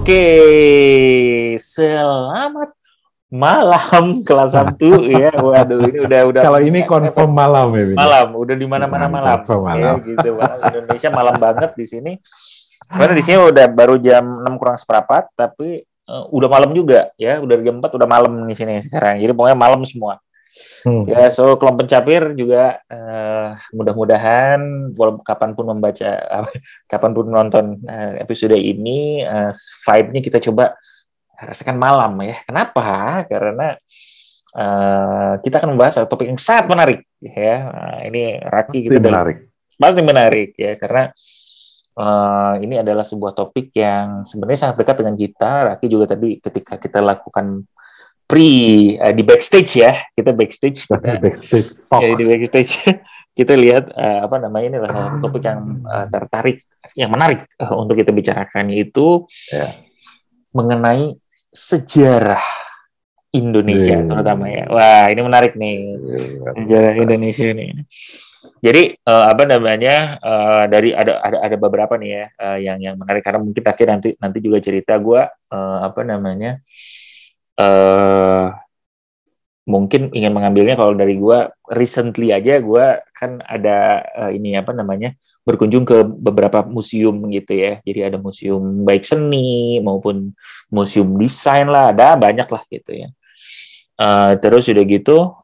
Oke, selamat malam kelas 1 ya. Waduh, ini udah. Kalau ini confirm malam ya, Bin? Malam, udah di mana-mana malam. Malam. Ya, gitu. Malam Indonesia malam banget di sini. Sebenarnya di sini udah baru jam 6 kurang seperempat, tapi udah malam juga ya. Udah jam 4 udah malam di sini sekarang. Jadi pokoknya malam semua. Ya, so kelompok pencapir juga mudah-mudahan kapanpun membaca, kapanpun menonton episode ini, vibe-nya kita coba rasakan malam ya. Kenapa? Karena kita akan membahas topik yang sangat menarik ya. Ini Raki kita pasti menarik ya, karena ini adalah sebuah topik yang sebenarnya sangat dekat dengan kita. Raki juga tadi ketika kita lakukan di backstage ya, kita backstage ya, di backstage kita lihat ini adalah topik yang tertarik, yang menarik untuk kita bicarakan, yaitu mengenai sejarah Indonesia terutama ya. Wah, ini menarik nih, sejarah Indonesia ini. Jadi dari ada beberapa nih ya yang menarik, karena mungkin nanti juga cerita gue mungkin ingin mengambilnya. Kalau dari gue recently aja, gue kan ada berkunjung ke beberapa museum gitu ya. Jadi ada museum baik seni maupun museum desain lah, ada banyak lah gitu ya. Terus udah gitu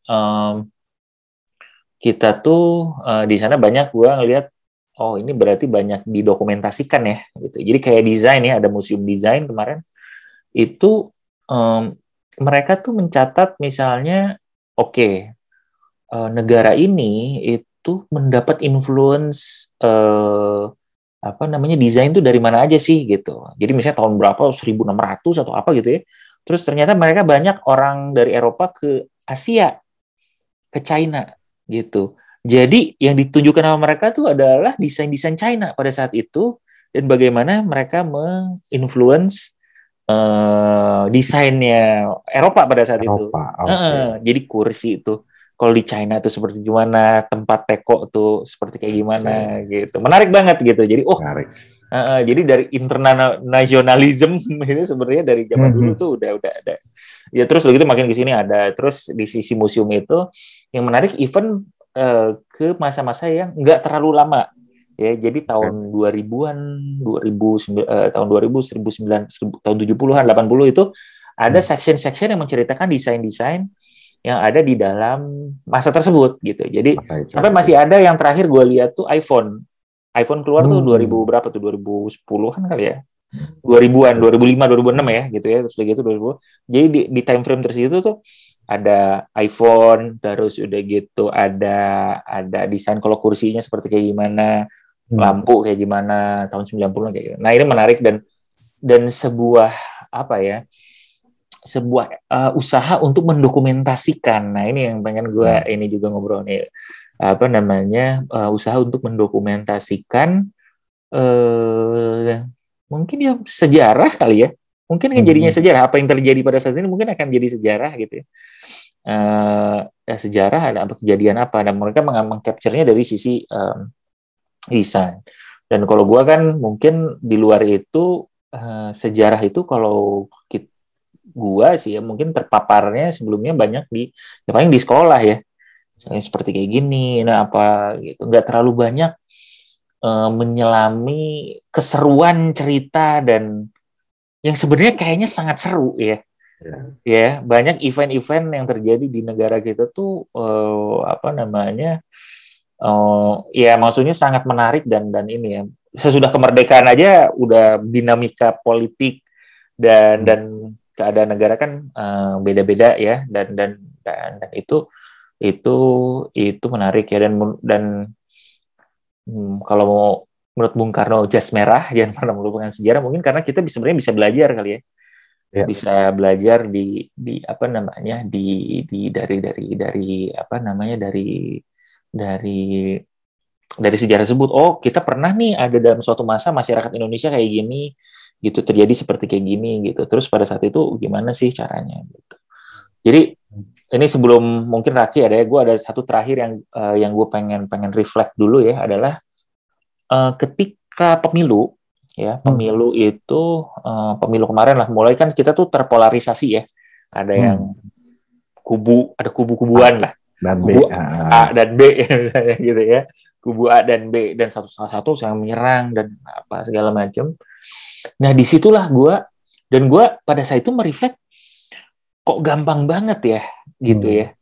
kita tuh di sana banyak gue ngelihat, oh ini berarti banyak didokumentasikan ya gitu. Jadi kayak desain ya, ada museum desain kemarin itu. Mereka tuh mencatat misalnya, negara ini itu mendapat influence desain tuh dari mana aja sih gitu. Jadi misalnya tahun berapa, 1600 atau apa gitu ya. Terus ternyata mereka banyak orang dari Eropa ke Asia, ke China gitu. Jadi yang ditunjukkan sama mereka tuh adalah desain-desain China pada saat itu, dan bagaimana mereka menginfluence desainnya Eropa pada saat itu. Jadi kursi itu kalau di China itu seperti gimana, tempat teko tuh seperti kayak gimana gitu. Menarik banget gitu. Jadi jadi dari internasionalisme ini sebenarnya dari zaman dulu tuh udah ada. Ya terus begitu makin ke sini ada. Terus di sisi museum itu yang menarik, even ke masa-masa yang nggak terlalu lama. Ya, jadi tahun 2000-an, tahun 2000, 1900, tahun 70-an, 80 itu ada section-section yang menceritakan desain-desain yang ada di dalam masa tersebut gitu. Jadi sampai masih ada yang terakhir gue lihat tuh iPhone keluar tuh 2000 berapa tuh, 2010-an kali ya. 2000-an, 2005, 2006 ya gitu ya. Terus gitu 2000. Jadi di time frame tersitu tuh ada iPhone, terus udah gitu ada desain kalau kursinya seperti kayak gimana, lampu kayak gimana tahun 90-an kayak gitu. Nah, ini menarik dan sebuah usaha untuk mendokumentasikan. Nah, ini yang pengen gue ini juga ngobrol nih. Usaha untuk mendokumentasikan mungkin ya sejarah kali ya. Mungkin akan jadinya sejarah, apa yang terjadi pada saat ini mungkin akan jadi sejarah gitu ya. Sejarah ada kejadian apa, dan mereka meng-capture-nya dari sisi desain. Dan kalau gue kan mungkin di luar itu sejarah itu, kalau gue sih ya mungkin terpaparnya sebelumnya banyak paling di sekolah ya, seperti kayak gini, apa gitu, nggak terlalu banyak menyelami keseruan cerita dan yang sebenarnya kayaknya sangat seru ya. Ya, banyak event-event yang terjadi di negara kita tuh ya maksudnya sangat menarik dan ini ya, sesudah kemerdekaan aja udah dinamika politik dan keadaan negara kan beda-beda ya, dan itu menarik ya, dan kalau mau menurut Bung Karno, jas merah jangan pernah melupakan sejarah, mungkin karena kita sebenarnya bisa belajar kali ya. Bisa belajar dari sejarah tersebut. Oh, kita pernah nih ada dalam suatu masa masyarakat Indonesia kayak gini gitu, terjadi seperti kayak gini gitu. Terus pada saat itu gimana sih caranya gitu. Jadi ini sebelum mungkin Raki ada ya, gue ada satu terakhir yang gue pengen reflect dulu ya, adalah ketika pemilu ya. Pemilu itu pemilu kemarin lah, mulai kan kita tuh terpolarisasi ya. Ada yang ada kubu-kubuan lah. Kubu A dan B misalnya gitu ya. Kubu A dan B, dan salah satu yang menyerang dan apa segala macam. Nah, disitulah gue pada saat itu merefleks, kok gampang banget ya gitu ya.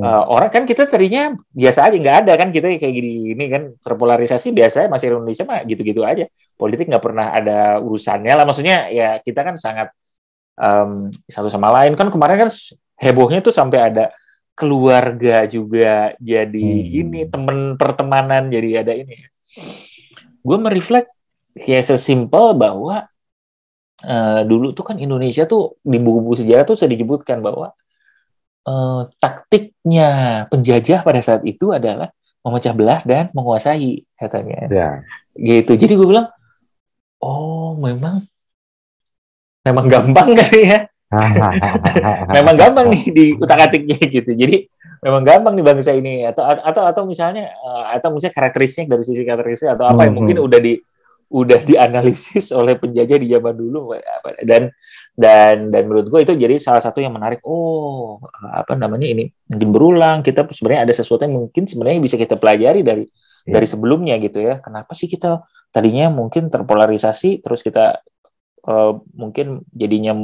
Orang kan kita tadinya biasa aja, nggak ada kan kita kayak gini kan, terpolarisasi biasanya masih Indonesia mah gitu-gitu aja, politik nggak pernah ada urusannya lah, maksudnya ya kita kan sangat satu sama lain kan. Kemarin kan hebohnya tuh sampai ada keluarga juga jadi ini, temen pertemanan jadi ada ini. Gue merefleks kayak sesimpel bahwa dulu tuh kan Indonesia tuh di buku-buku sejarah tuh sudah disebutkan bahwa taktiknya penjajah pada saat itu adalah memecah belah dan menguasai, katanya. Ya. Gitu. Jadi gue bilang, oh memang gampang kan ya. Memang gampang nih di utak-atiknya gitu. Jadi memang gampang nih bangsa ini, atau misalnya karakteristik dari sisi karakteristik atau apa yang mungkin udah dianalisis oleh penjajah di zaman dulu, dan menurut gue itu jadi salah satu yang menarik. Ini mungkin berulang, kita sebenarnya ada sesuatu yang mungkin sebenarnya bisa kita pelajari dari sebelumnya gitu ya. Kenapa sih kita tadinya mungkin terpolarisasi, terus kita mungkin jadinya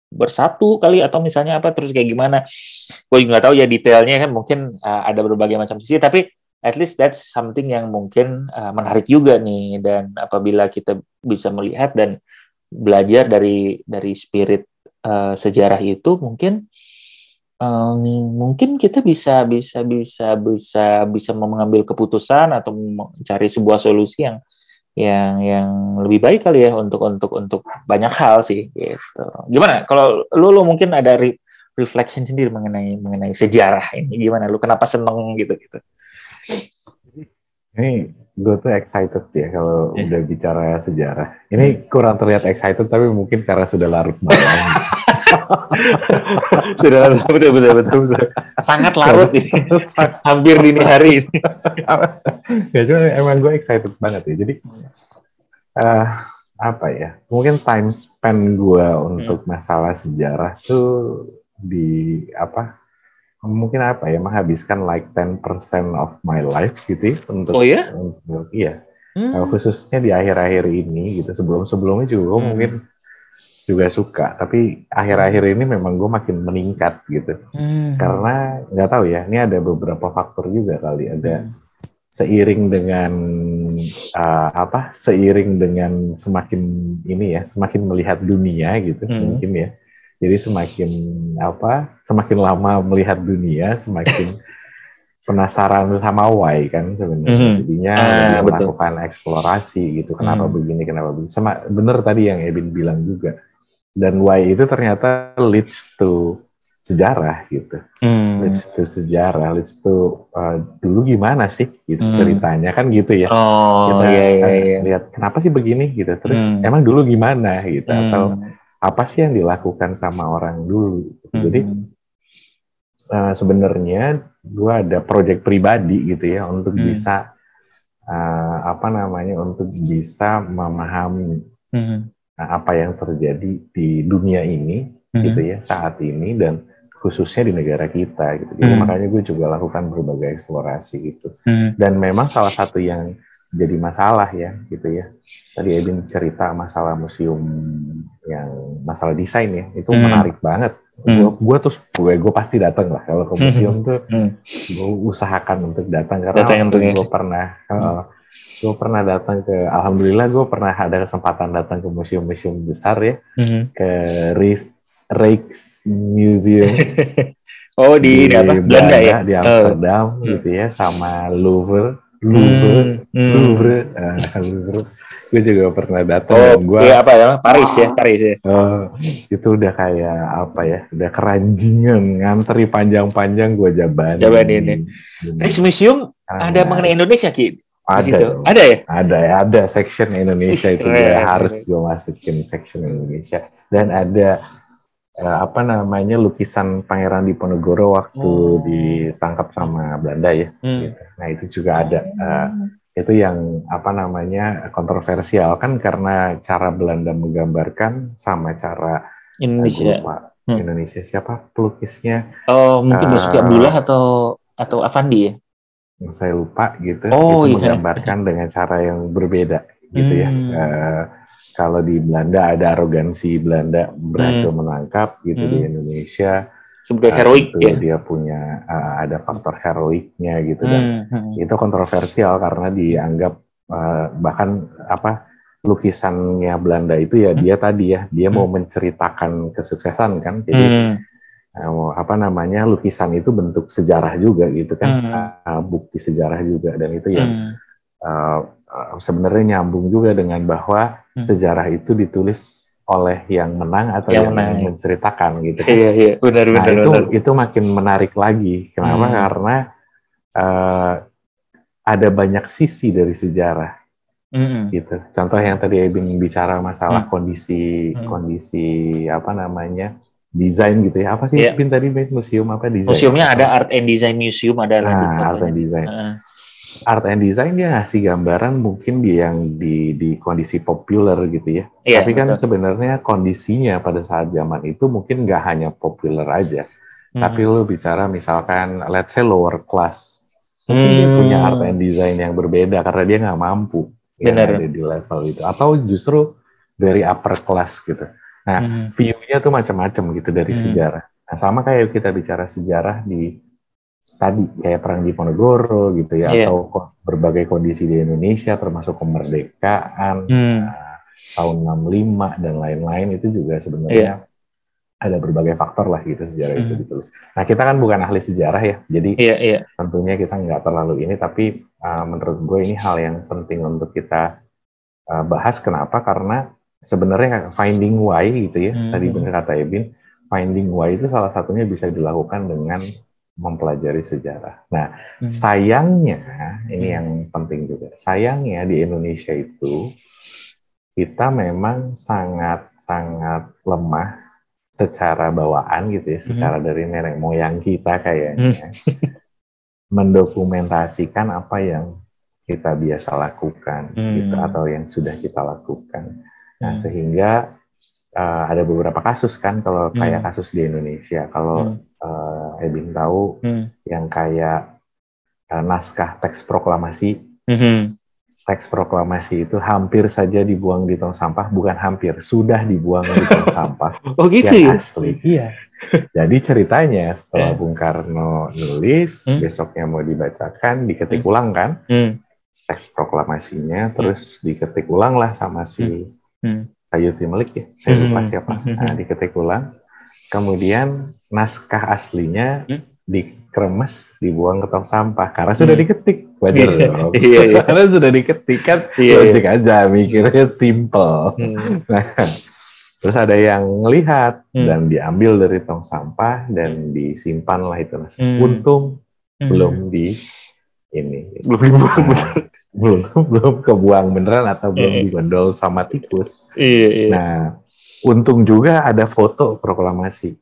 bersatu kali, atau misalnya apa, terus kayak gimana, gue juga nggak tahu ya detailnya kan, mungkin ada berbagai macam sisi, tapi at least that's something yang mungkin menarik juga nih. Dan apabila kita bisa melihat dan belajar dari spirit sejarah itu, mungkin kita bisa mengambil keputusan atau mencari sebuah solusi yang lebih baik kali ya untuk banyak hal sih gitu. Gimana kalau lu mungkin ada reflection sendiri mengenai sejarah ini, gimana lu kenapa seneng gitu? Ini gue tuh excited ya kalau udah bicara sejarah. Ini kurang terlihat excited, tapi mungkin karena sudah larut malam. Sudah larut, betul. Sangat larut ini. Hampir dini hari ini. Ya, cuma emang gue excited banget ya. Jadi apa ya? Mungkin time spend gue untuk masalah sejarah tuh mungkin menghabiskan like 10% of my life gitu ya, untuk khususnya di akhir-akhir ini gitu. Sebelumnya juga mungkin juga suka, tapi akhir-akhir ini memang gue makin meningkat gitu. Karena nggak tahu ya, ini ada beberapa faktor juga kali. Ada seiring dengan semakin melihat dunia gitu, mungkin ya. Jadi semakin lama melihat dunia, semakin penasaran sama why kan sebenarnya. Jadinya melakukan eksplorasi gitu. Kenapa begini, kenapa begini. Bener tadi yang Ebin bilang juga. Dan why itu ternyata leads to sejarah gitu. Leads to dulu gimana sih gitu ceritanya kan gitu ya. Kita lihat kenapa sih begini gitu. Terus emang dulu gimana gitu, atau apa sih yang dilakukan sama orang dulu. Jadi sebenarnya gue ada proyek pribadi gitu ya untuk bisa untuk bisa memahami apa yang terjadi di dunia ini gitu ya saat ini, dan khususnya di negara kita gitu. Jadi makanya gue juga lakukan berbagai eksplorasi gitu. Dan memang salah satu yang jadi masalah ya gitu ya. Tadi Ebin cerita masalah museum, yang masalah desain ya, itu menarik banget. Gue pasti datang lah kalau ke museum tuh. Gue usahakan untuk datang karena gue pernah datang ke, alhamdulillah gue pernah ada kesempatan datang ke museum-museum besar ya, ke Rijksmuseum di Belanda ya, di Amsterdam gitu ya, sama Louvre. Gue juga pernah datang. Paris ya. Itu udah kayak udah keranjingan, ngantri panjang-panjang, gue jabanin. Rijksmuseum ada mengenai Indonesia, Ki? Ada ya? Ada section Indonesia itu harus gue masukin section Indonesia. Dan ada lukisan Pangeran Diponegoro waktu ditangkap sama Belanda ya. Gitu. Nah itu juga ada. Itu yang kontroversial kan, karena cara Belanda menggambarkan sama cara Indonesia. lupa Indonesia siapa pelukisnya? Oh, mungkin Basuki Abdullah atau Avandi ya? Saya lupa gitu. Oh, itu iya. menggambarkan dengan cara yang berbeda gitu ya. Kalau di Belanda ada arogansi Belanda berhasil menangkap gitu, di Indonesia sebagai heroik tentu ya. Dia punya ada faktor heroiknya gitu, dan itu kontroversial karena dianggap bahkan lukisannya Belanda itu ya dia mau menceritakan kesuksesan kan, jadi lukisan itu bentuk sejarah juga gitu kan, bukti sejarah juga, dan itu yang sebenarnya nyambung juga dengan bahwa sejarah itu ditulis oleh yang menang atau yang menceritakan gitu kan. Iya, benar. Itu makin menarik lagi. Kenapa? Karena ada banyak sisi dari sejarah. Gitu. Contoh yang tadi Ebin bicara masalah kondisi desain gitu ya. Apa sih Ebin tadi museum apa desain? Museumnya ada Art and Design Museum, ada lah di Art and Design. Art and Design dia ngasih gambaran mungkin di kondisi populer gitu ya. Tapi kan sebenarnya kondisinya pada saat zaman itu mungkin nggak hanya populer aja. Tapi lu bicara misalkan let's say lower class. Mungkin dia punya art and design yang berbeda karena dia nggak mampu yang ada di level itu. Atau justru dari upper class gitu. Nah, view-nya tuh macam-macam gitu dari sejarah. Nah, sama kayak kita bicara sejarah tadi kayak Perang Diponegoro gitu ya, atau berbagai kondisi di Indonesia termasuk kemerdekaan tahun 65 dan lain-lain, itu juga sebenarnya ada berbagai faktor lah gitu sejarah itu ditulis. Nah, kita kan bukan ahli sejarah ya, jadi tentunya kita nggak terlalu ini, tapi menurut gue ini hal yang penting untuk kita bahas. Kenapa? Karena sebenarnya finding why gitu ya, tadi benar kata Ebin, finding why itu salah satunya bisa dilakukan dengan mempelajari sejarah. Nah, sayangnya, ini yang penting juga, sayangnya di Indonesia itu, kita memang sangat lemah secara bawaan gitu ya, secara dari nenek moyang kita kayaknya, mendokumentasikan apa yang kita biasa lakukan, gitu, atau yang sudah kita lakukan. Nah, sehingga ada beberapa kasus kan, kalau kayak kasus di Indonesia, kalau Ebin tahu yang kayak naskah teks proklamasi. Teks proklamasi itu hampir saja dibuang di tong sampah, bukan hampir, sudah dibuang di tong sampah. Oh gitu yang ya? Asli. Iya. Jadi ceritanya setelah Bung Karno nulis, besoknya mau dibacakan, diketik ulang kan, teks proklamasinya, terus diketik ulang lah sama si Sayuti Melik ya, saya lupa siapa. Nah, diketik ulang. Kemudian naskah aslinya dikeremes, dibuang ke tong sampah karena sudah diketik. Wajar dong. Karena sudah diketik kan, logik aja, mikirnya simple. Nah, terus ada yang ngelihat dan diambil dari tong sampah dan disimpan lah itu naskah. Untung belum belum kebuang beneran atau belum digondol sama tikus. Nah, untung juga ada foto proklamasi,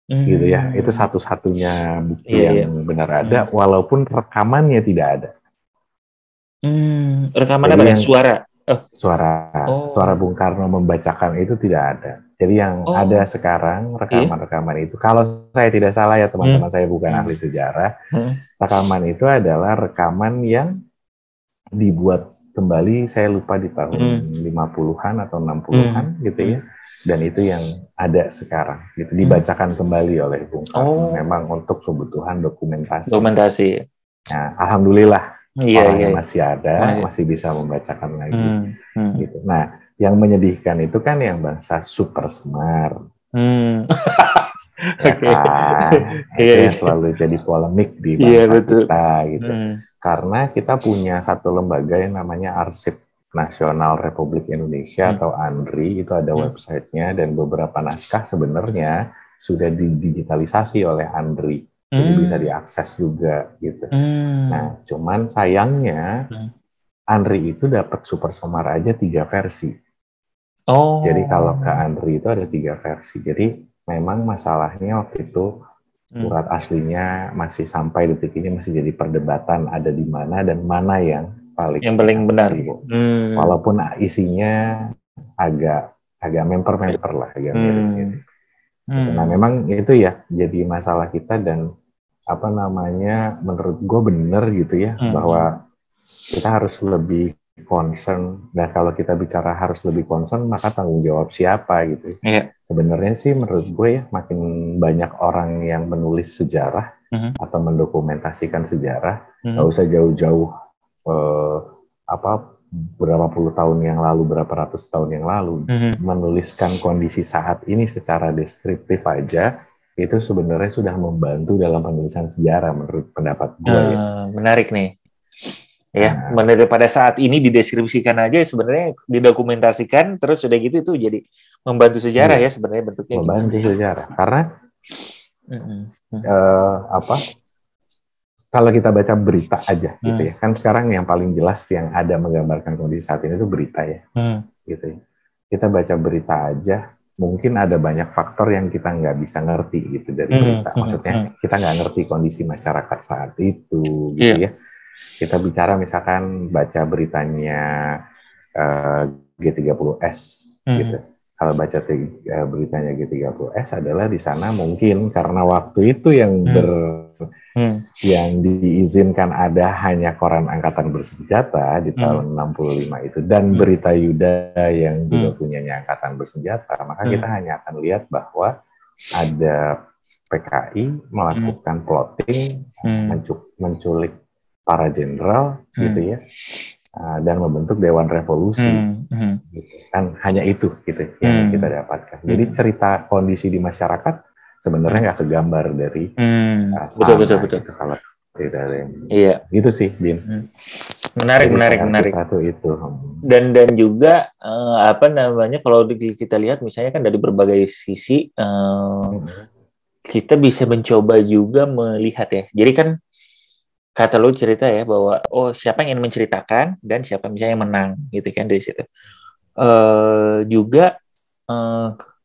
gitu ya. Itu satu-satunya bukti yang benar ada, walaupun rekamannya tidak ada. Rekaman apa ya? Suara? Suara Bung Karno membacakan itu tidak ada. Jadi yang ada sekarang rekaman-rekaman itu, kalau saya tidak salah ya teman-teman, saya bukan ahli sejarah, rekaman itu adalah rekaman yang dibuat kembali, saya lupa di tahun 50-an atau 60-an gitu ya. Dan itu yang ada sekarang, gitu, dibacakan kembali oleh Bung Karno, memang untuk kebutuhan dokumentasi. Nah, alhamdulillah orangnya masih ada, masih bisa membacakan lagi. Gitu. Nah, yang menyedihkan itu kan yang bangsa super smart. Itu yang selalu jadi polemik di bangsa kita gitu. Karena kita punya satu lembaga yang namanya Arsip Nasional Republik Indonesia atau ANRI, itu ada websitenya, dan beberapa naskah sebenarnya sudah didigitalisasi oleh ANRI, jadi bisa diakses juga gitu. Nah, cuman sayangnya ANRI itu dapat super semar aja 3 versi. Jadi kalau ke ANRI itu ada 3 versi. Jadi memang masalahnya waktu itu surat aslinya masih sampai detik ini masih jadi perdebatan, ada di mana dan mana yang paling benar. Walaupun isinya agak memper lah, agak mirip gitu. Nah memang itu ya jadi masalah kita, dan apa namanya, menurut gue bener gitu ya, bahwa kita harus lebih concern. Dan kalau kita bicara harus lebih concern, maka tanggung jawab siapa gitu. Sebenarnya sih menurut gue ya, makin banyak orang yang menulis sejarah atau mendokumentasikan sejarah, nggak usah jauh-jauh berapa puluh tahun yang lalu, berapa ratus tahun yang lalu, menuliskan kondisi saat ini secara deskriptif aja, itu sebenarnya sudah membantu dalam penulisan sejarah menurut pendapat gue ya. Menarik nih. Ya, pada saat ini dideskripsikan aja, sebenarnya didokumentasikan, terus udah gitu itu jadi membantu sejarah ya sebenarnya bentuknya. Membantu sejarah, karena kalau kita baca berita aja gitu ya, kan sekarang yang paling jelas yang ada menggambarkan kondisi saat ini itu berita ya, gitu ya. Kita baca berita aja, mungkin ada banyak faktor yang kita nggak bisa ngerti gitu dari berita. Maksudnya kita nggak ngerti kondisi masyarakat saat itu, gitu ya. Kita bicara misalkan baca beritanya G30S gitu. Kalau baca beritanya G30S adalah di sana mungkin karena waktu itu yang yang diizinkan ada hanya koran angkatan bersenjata di tahun 65 itu, dan berita Yuda yang juga punyanya angkatan bersenjata, maka kita hanya akan lihat bahwa ada PKI melakukan plotting, menculik para jenderal gitu ya, dan membentuk Dewan Revolusi, gitu. Kan hanya itu gitu yang kita dapatkan. Jadi cerita kondisi di masyarakat sebenarnya nggak kegambar dari betul. Gitu, kalau tidak ada yang gitu sih, Din. Menarik. Itu. Dan juga kalau kita lihat misalnya kan dari berbagai sisi, kita bisa mencoba juga melihat ya. Jadi kan kata lu cerita ya bahwa siapa yang ingin menceritakan dan siapa misalnya yang menang gitu kan dari situ. Juga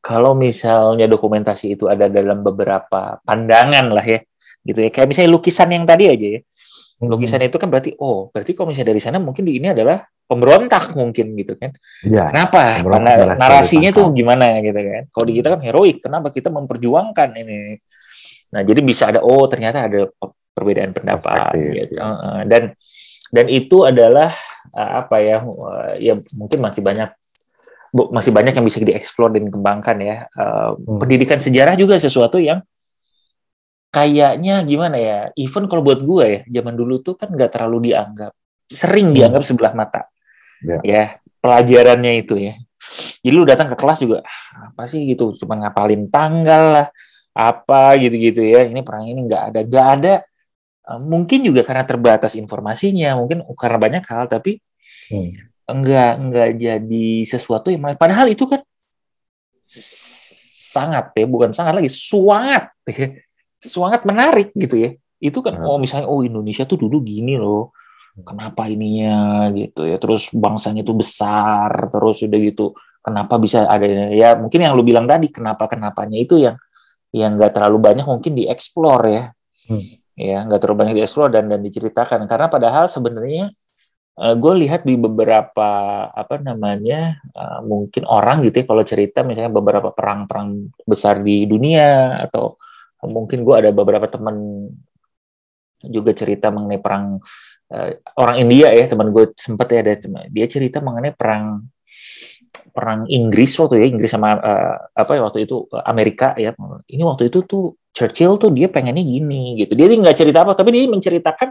kalau misalnya dokumentasi itu ada dalam beberapa pandangan lah ya, gitu ya. Kayak misalnya lukisan yang tadi aja ya. Lukisan itu kan berarti kalau misalnya dari sana mungkin di ini adalah pemberontak mungkin gitu kan. Ya, kenapa? Narasinya tuh gimana gitu kan. Kalau di kita kan heroik, kenapa kita memperjuangkan ini. Nah, jadi bisa ada ternyata ada perbedaan pendapat gitu. Dan itu adalah ya mungkin masih banyak yang bisa dieksplor dan dikembangkan ya. Pendidikan sejarah juga sesuatu yang kayaknya gimana ya, even kalau buat gue ya, zaman dulu tuh kan nggak terlalu sering dianggap sebelah mata. Ya, pelajarannya itu ya. Jadi lu datang ke kelas juga, apa sih gitu, cuma ngapalin tanggal lah, apa gitu-gitu ya. Ini perang ini nggak ada. Mungkin juga karena terbatas informasinya, mungkin karena banyak hal, tapi enggak jadi sesuatu yang padahal itu kan sangat ya, bukan sangat lagi, sangat menarik gitu ya. Itu kan misalnya Indonesia tuh dulu gini loh, kenapa ininya gitu ya, terus bangsanya tuh besar, terus udah gitu kenapa bisa ada ya, mungkin yang lu bilang tadi kenapanya itu yang nggak terlalu banyak mungkin dieksplor ya. Ya nggak terlalu banyak dieksplor dan diceritakan, karena padahal sebenarnya gue lihat di beberapa mungkin orang gitu ya, kalau cerita misalnya beberapa perang besar di dunia, atau mungkin gue ada beberapa teman juga cerita mengenai perang orang India ya, teman gue sempat ya, dia cerita mengenai perang Inggris Inggris sama waktu itu Amerika ya. Ini waktu itu tuh Churchill tuh dia pengennya gini gitu. Dia nggak cerita apa, tapi dia menceritakan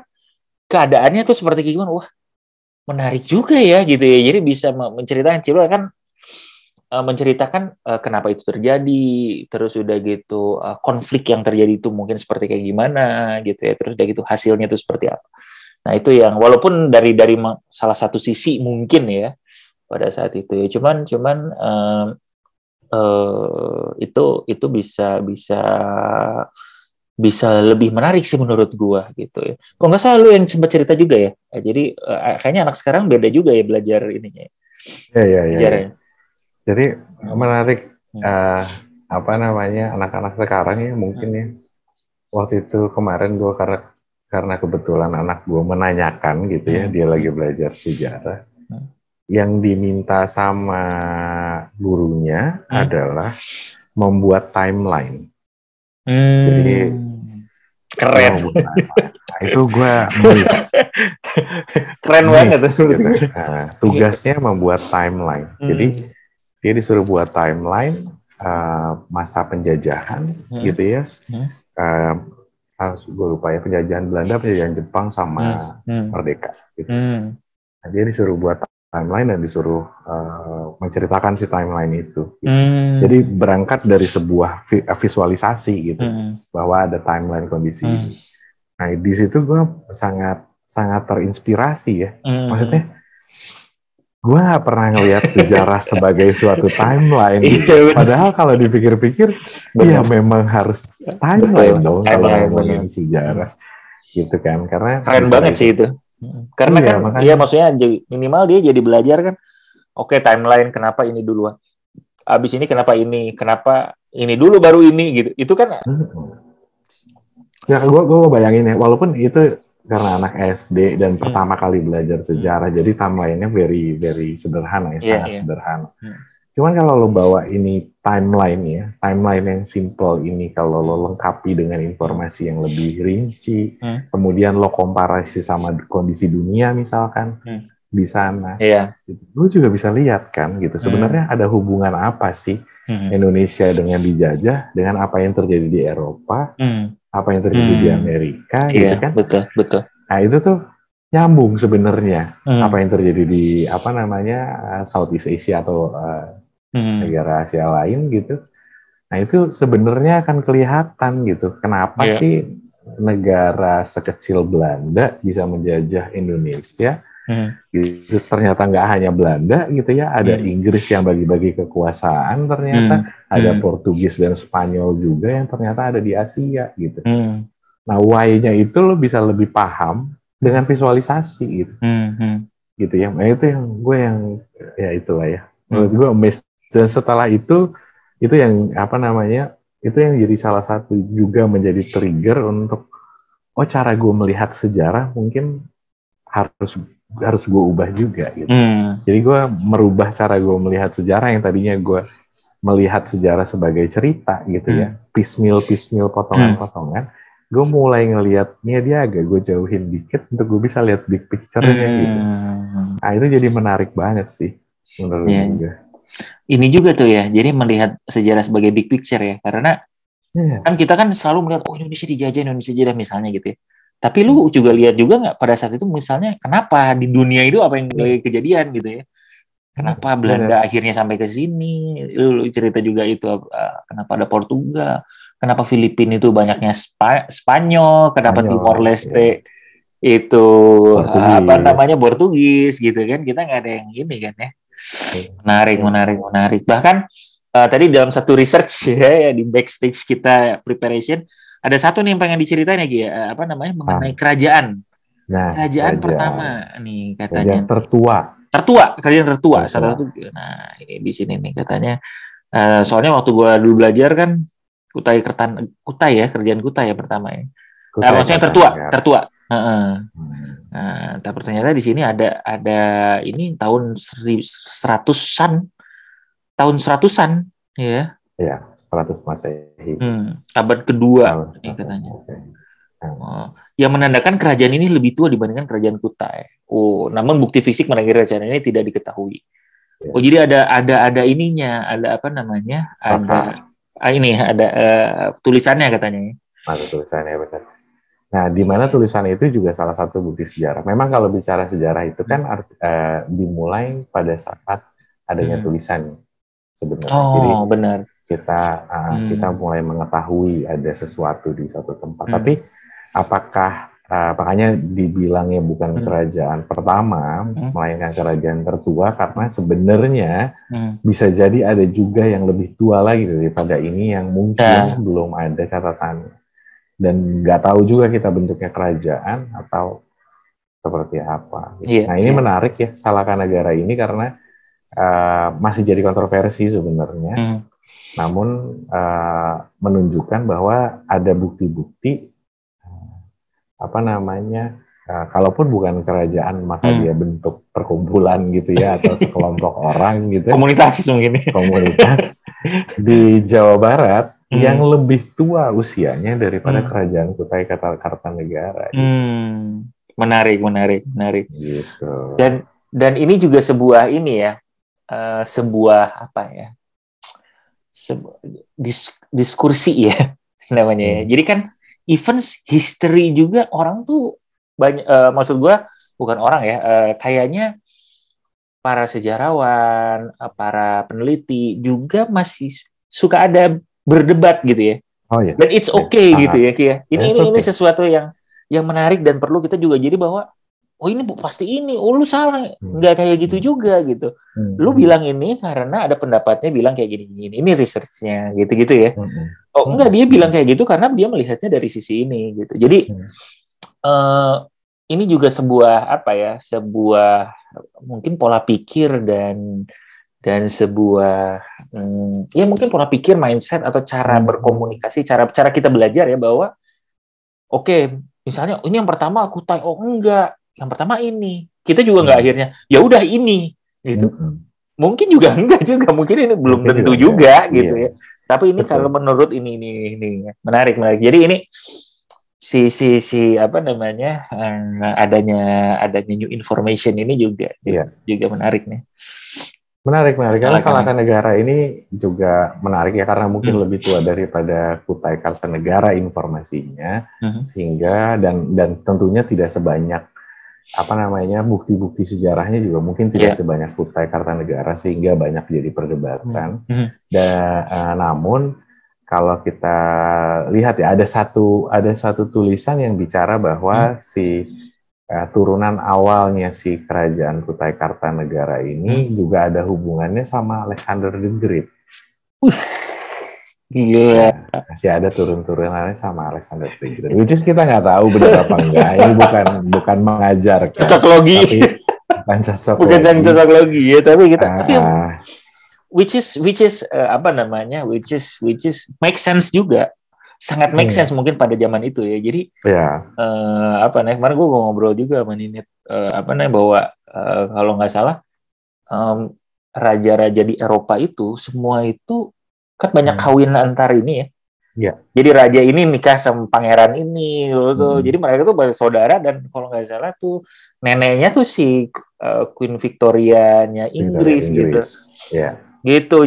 keadaannya tuh seperti gimana. Wah, menarik juga ya gitu ya. Jadi bisa menceritakan, menceritakan kenapa itu terjadi, terus udah gitu konflik yang terjadi itu mungkin seperti kayak gimana gitu ya. Terus udah gitu hasilnya itu seperti apa. Nah, itu yang walaupun dari salah satu sisi mungkin ya pada saat itu ya. Cuman itu bisa lebih menarik sih menurut gua gitu ya. Kok nggak salah lu yang sempat cerita juga ya. Jadi kayaknya anak sekarang beda juga ya belajar ininya. Ya. Jadi menarik anak-anak sekarang ya mungkin ya. Waktu itu kemarin gua karena karena kebetulan anak gue menanyakan gitu ya, dia lagi belajar sejarah. Yang diminta sama gurunya adalah membuat timeline. Jadi keren. Nah, itu gue miss. Keren banget. Gitu. Nah, tugasnya membuat timeline. Jadi dia disuruh buat timeline masa penjajahan gitu ya. Gue lupa ya, penjajahan Belanda, penjajahan Jepang sama Merdeka. Gitu. Nah, dia disuruh buat timeline dan disuruh menceritakan si timeline itu. Gitu. Jadi berangkat dari sebuah visualisasi gitu, bahwa ada timeline kondisi ini. Nah di situ gue sangat terinspirasi ya. Maksudnya gue nggak pernah ngelihat sejarah sebagai suatu timeline gitu. Padahal kalau dipikir-pikir, ya memang harus timeline dong kalau ngomongin sejarah, gitu kan? Karena keren banget sih itu. Karena kan, makanya, ya maksudnya minimal dia jadi belajar kan. Oke, timeline kenapa ini duluan? Abis ini kenapa ini dulu baru ini gitu. Itu kan. Ya gue bayangin ya, walaupun itu karena anak SD dan pertama kali belajar sejarah, jadi timeline-nya very sederhana ya, sangat sederhana. Cuman kalau lo bawa ini timeline yang simple ini, kalau lo lengkapi dengan informasi yang lebih rinci, kemudian lo komparasi sama kondisi dunia misalkan di sana, lo juga bisa lihat kan gitu. Sebenarnya ada hubungan apa sih Indonesia dengan dijajah dengan apa yang terjadi di Eropa, apa yang terjadi di Amerika, gitu kan? Betul. Nah itu tuh nyambung sebenarnya apa yang terjadi di Southeast Asia atau negara Asia lain gitu. Nah itu sebenarnya akan kelihatan gitu. Kenapa sih negara sekecil Belanda bisa menjajah Indonesia? Gitu. Ternyata nggak hanya Belanda gitu ya, ada Inggris yang bagi-bagi kekuasaan, ternyata ada Portugis dan Spanyol juga yang ternyata ada di Asia gitu. Nah why-nya itu lo bisa lebih paham dengan visualisasi gitu. Gitu ya. Nah itu yang ya itulah ya. Menurut gue amazed. Dan setelah itu yang itu yang jadi salah satu juga menjadi trigger untuk cara gue melihat sejarah mungkin harus gue ubah juga gitu. Jadi gue merubah cara gue melihat sejarah yang tadinya gue melihat sejarah sebagai cerita gitu ya, piecemeal potongan-potongan. Gue mulai ngelihatnya dia agak gue jauhin dikit untuk gue bisa lihat big picture-nya gitu. Nah itu jadi menarik banget sih menurut gue. Ini juga tuh ya, jadi melihat sejarah sebagai big picture ya, karena kan kita kan selalu melihat Indonesia dijajah misalnya gitu ya. Tapi lu juga lihat juga nggak pada saat itu misalnya kenapa di dunia itu apa yang kejadian gitu ya? Kenapa Belanda akhirnya sampai ke sini? Lu cerita juga itu kenapa ada Portugal? Kenapa Filipina itu banyaknya Spanyol? Kenapa Timor Leste itu Portugis gitu kan? Kita nggak ada yang ini kan ya? Menarik. Bahkan tadi dalam satu research ya di backstage kita preparation. Ada satu nih yang pengen diceritain lagi ya, mengenai kerajaan. Kerajaan pertama nih katanya. Kerajaan tertua. Salah satu. Nah, ini di sini nih katanya. Soalnya waktu gua dulu belajar kan kerajaan Kutai ya pertama ya. Maksudnya tertua. Nah, tapi ternyata di sini ada ini tahun 100-an. Tahun 100-an ya. Iya, 100 Masehi. Abad kedua nih katanya. Yang menandakan kerajaan ini lebih tua dibandingkan kerajaan Kutai. Namun bukti fisik mengenai kerajaan ini tidak diketahui. Jadi ada ininya, ada tulisannya katanya. Ada tulisannya benar. Nah, di mana tulisan itu juga salah satu bukti sejarah. Memang kalau bicara sejarah itu kan dimulai pada saat adanya tulisan sebenarnya. Jadi benar. Kita mulai mengetahui ada sesuatu di suatu tempat. Tapi apakah makanya dibilangnya bukan kerajaan pertama, melainkan kerajaan tertua, karena sebenarnya bisa jadi ada juga yang lebih tua lagi daripada ini yang mungkin belum ada catatannya. Dan nggak tahu juga kita bentuknya kerajaan atau seperti apa. Nah ini menarik ya, Salaka Negara ini karena masih jadi kontroversi sebenarnya. Namun menunjukkan bahwa ada bukti-bukti apa namanya, kalaupun bukan kerajaan maka dia bentuk perkumpulan gitu ya, atau sekelompok orang gitu. Komunitas mungkin. Komunitas di Jawa Barat yang lebih tua usianya daripada kerajaan Kutai Kartanegara. Gitu. Menarik. Gitu. Dan ini juga sebuah ini ya, sebuah apa ya, diskursi ya namanya. Jadi kan even history juga orang tuh banyak, maksud gue bukan orang ya, kayaknya para sejarawan, para peneliti juga masih suka ada berdebat gitu ya. Oh ya. Dan it's okay gitu ya, Ki ya. Ini sesuatu yang menarik dan perlu kita juga jadi bahwa ini pasti ini, lu salah, nggak kayak gitu juga gitu. Lu bilang ini karena ada pendapatnya bilang kayak gini-gini, ini research-nya gitu-gitu ya. Oh enggak, dia bilang kayak gitu karena dia melihatnya dari sisi ini gitu. Jadi ini juga sebuah apa ya, sebuah mungkin pola pikir dan sebuah ya mungkin pola pikir, mindset atau cara berkomunikasi, cara kita belajar ya, bahwa oke, misalnya ini yang pertama Kutai, oh enggak, yang pertama ini. Kita juga nggak akhirnya, ya udah ini, gitu. Mungkin juga enggak juga, mungkin ini belum tentu juga gitu ya. Tapi ini kalau menurut ini menarik. Jadi ini si apa namanya, adanya new information ini juga menarik nih. Menarik. Karena Salah Kartanegara ini juga menarik ya, karena mungkin lebih tua daripada Kutai Kartanegara informasinya, sehingga dan tentunya tidak sebanyak apa namanya, bukti-bukti sejarahnya juga mungkin tidak sebanyak Kutai Kartanegara, sehingga banyak jadi perdebatan. Namun kalau kita lihat ya, ada satu tulisan yang bicara bahwa si turunan awalnya si kerajaan Kutai Kartanegara ini juga ada hubungannya sama Alexander the Great. Gila. Masih ada turun-turunannya sama Alexander the Great. Which is kita nggak tahu benar apa enggak. Ini bukan mengajarkan. Cocoklogi. Bukan cocoklogi ya, tapi kita which is apa namanya, which is make sense juga. Sangat make sense mungkin pada zaman itu ya. Jadi apa nih, kemarin gue ngobrol juga sama Ninit, apa nih, bahwa kalau nggak salah raja-raja di Eropa itu semua itu kan banyak kawin antar ini ya. Jadi raja ini nikah sama pangeran ini gitu. Jadi mereka tuh bersaudara, dan kalau nggak salah tuh neneknya tuh si Queen Victoria-nya Inggris. Gitu. Gitu.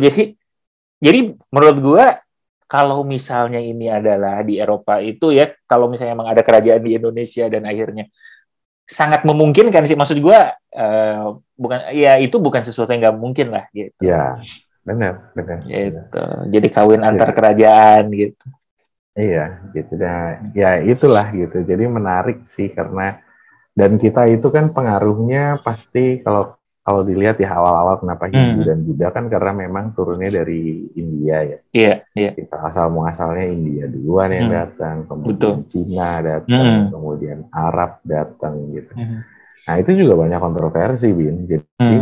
Jadi menurut gue, kalau misalnya ini adalah di Eropa itu ya, kalau misalnya emang ada kerajaan di Indonesia dan akhirnya sangat memungkinkan sih, maksud gue bukan ya, itu bukan sesuatu yang nggak mungkin lah gitu. Ya, benar. Gitu. Jadi kawin antar kerajaan gitu. Iya, gitu. Nah, ya itulah gitu. Jadi menarik sih, karena dan kita itu kan pengaruhnya pasti kalau dilihat ya awal-awal kenapa Hindu dan Buddha kan karena memang turunnya dari India ya. Iya. Kita asal-muasalnya India duluan yang datang, kemudian Cina datang, kemudian Arab datang gitu. Nah itu juga banyak kontroversi, Bin. Jadi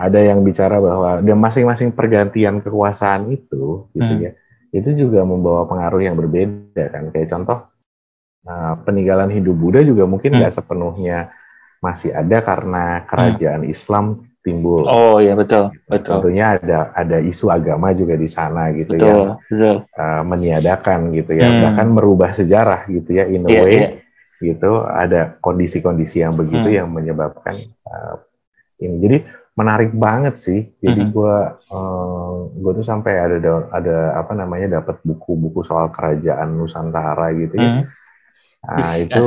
ada yang bicara bahwa dan masing-masing pergantian kekuasaan itu, gitu ya, itu juga membawa pengaruh yang berbeda kan. Kayak contoh peninggalan Hindu-Buddha juga mungkin nggak sepenuhnya masih ada karena kerajaan Islam timbul. Oh iya, betul. Tentunya ada isu agama juga di sana gitu, yang meniadakan gitu ya, bahkan merubah sejarah gitu ya, in a way gitu. Ada kondisi-kondisi yang begitu yang menyebabkan ini. Jadi menarik banget sih. Jadi gue tuh sampai ada apa namanya, dapat buku-buku soal kerajaan Nusantara gitu ya. Nah itu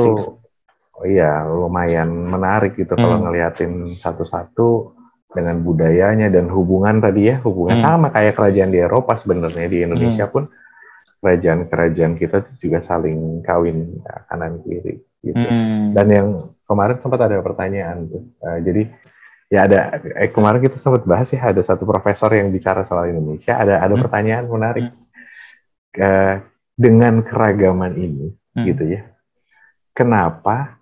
iya, lumayan menarik gitu kalau ngeliatin satu-satu dengan budayanya dan hubungan tadi ya, hubungan sama kayak kerajaan di Eropa sebenarnya. Di Indonesia pun kerajaan-kerajaan kita juga saling kawin kanan kiri gitu. Dan yang kemarin sempat ada pertanyaan tuh, jadi ya ada kemarin kita sempat bahas ya, ada satu profesor yang bicara soal Indonesia, ada pertanyaan menarik, dengan keragaman ini gitu ya, kenapa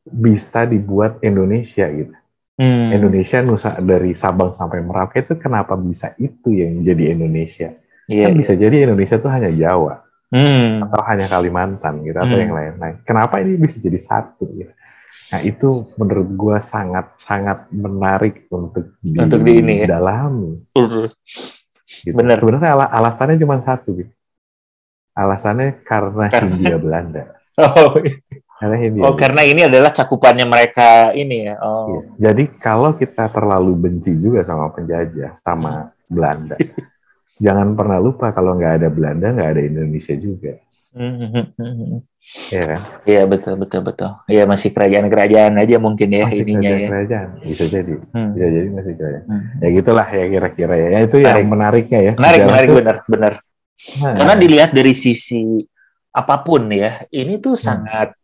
bisa dibuat Indonesia gitu. Indonesia dari Sabang sampai Merauke itu kenapa bisa itu yang menjadi Indonesia? Kan bisa jadi Indonesia itu hanya Jawa. atau hanya Kalimantan gitu atau yang lain-lain. Kenapa ini bisa jadi satu? Gitu? Nah itu menurut gue sangat menarik untuk didalami. Gitu. Bener. Sebenarnya alasannya cuma satu gitu. Alasannya karena Hindia Belanda. Karena ini adalah cakupannya mereka ini ya. Iya. Jadi kalau kita terlalu benci juga sama penjajah, sama Belanda, jangan pernah lupa kalau nggak ada Belanda, nggak ada Indonesia juga. Iya kan? Iya betul. Iya masih kerajaan-kerajaan aja mungkin ya masih ininya kerajaan. Bisa jadi masih kerajaan. Ya gitulah ya kira-kira ya. Ya itu yang menariknya ya. Menarik benar. Karena dilihat dari sisi apapun ya, ini tuh sangat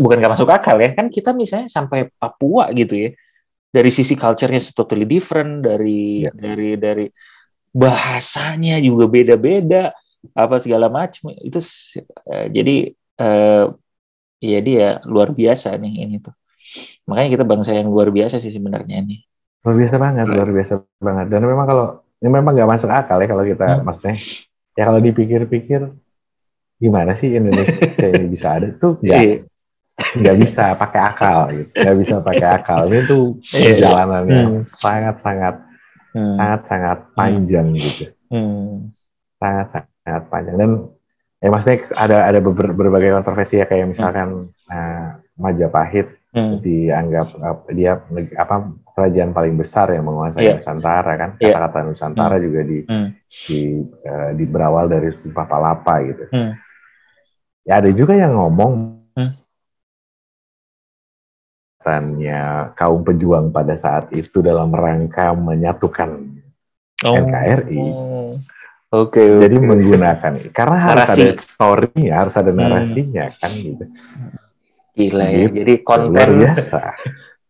bukan nggak masuk akal ya. Kan kita misalnya sampai Papua gitu ya. Dari sisi culture-nya totally different, dari bahasanya juga beda-beda, apa segala macam itu jadi ya dia luar biasa nih ini tuh. Makanya kita bangsa yang luar biasa sih sebenarnya nih. Luar biasa banget. Dan memang kalau ini memang nggak masuk akal ya kalau kita maksudnya ya kalau dipikir-pikir gimana sih Indonesia ini bisa ada tuh nggak bisa pakai akal gitu, nggak bisa pakai akal. Ini tuh perjalanannya sangat panjang gitu, sangat panjang. Dan ya maksudnya ada berbagai kontroversi ya kayak misalkan Majapahit dianggap dia kerajaan paling besar yang menguasai Nusantara kan, kata-kata Nusantara juga di berawal dari Sumpah Palapa gitu. Ya ada juga yang ngomong kaum pejuang pada saat itu dalam rangka menyatukan NKRI. Jadi menggunakan karena harus ada story-nya, harus ada narasinya kan gitu. Gila ya. Jadi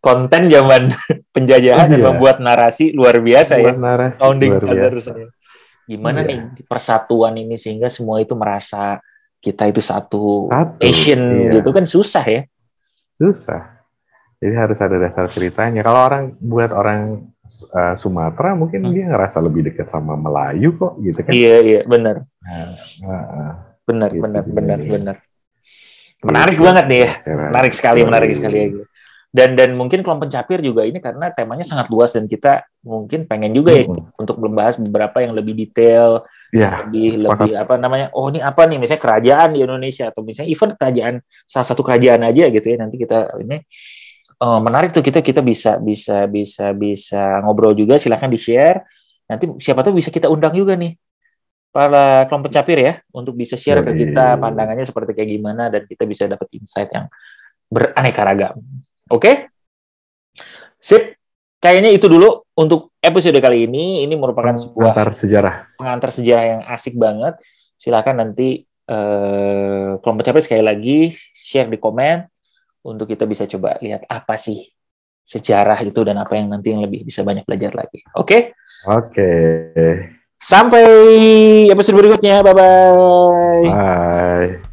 konten zaman penjajahan dan membuat narasi luar biasa ya. Sounding gimana nih persatuan ini sehingga semua itu merasa kita itu satu nation gitu kan susah ya. Susah. Jadi harus ada dasar ceritanya. Kalau buat orang Sumatera mungkin dia ngerasa lebih dekat sama Melayu kok gitu kan. Iya, benar. Benar. Menarik banget nih ya. Menarik sekali ya. Dan mungkin Kelompok Pencapir juga ini karena temanya sangat luas dan kita mungkin pengen juga ya untuk membahas beberapa yang lebih detail, lebih apa namanya? Oh, ini apa nih misalnya kerajaan di Indonesia atau misalnya even kerajaan salah satu kerajaan aja gitu ya. Nanti kita ini menarik tuh kita bisa ngobrol juga, silakan di-share. Nanti siapa tahu bisa kita undang juga nih para Kelompok Pencapir ya untuk bisa share ke kita pandangannya seperti kayak gimana dan kita bisa dapat insight yang beraneka ragam. Oke? Sip. Kayaknya itu dulu untuk episode kali ini. Ini merupakan sebuah pengantar sejarah yang asik banget. Silakan nanti Kelompok Pencapir sekali lagi share di komen untuk kita bisa coba lihat apa sih sejarah itu dan apa yang nanti yang lebih bisa banyak belajar lagi. Oke? Oke. Sampai episode berikutnya. Bye-bye. Bye.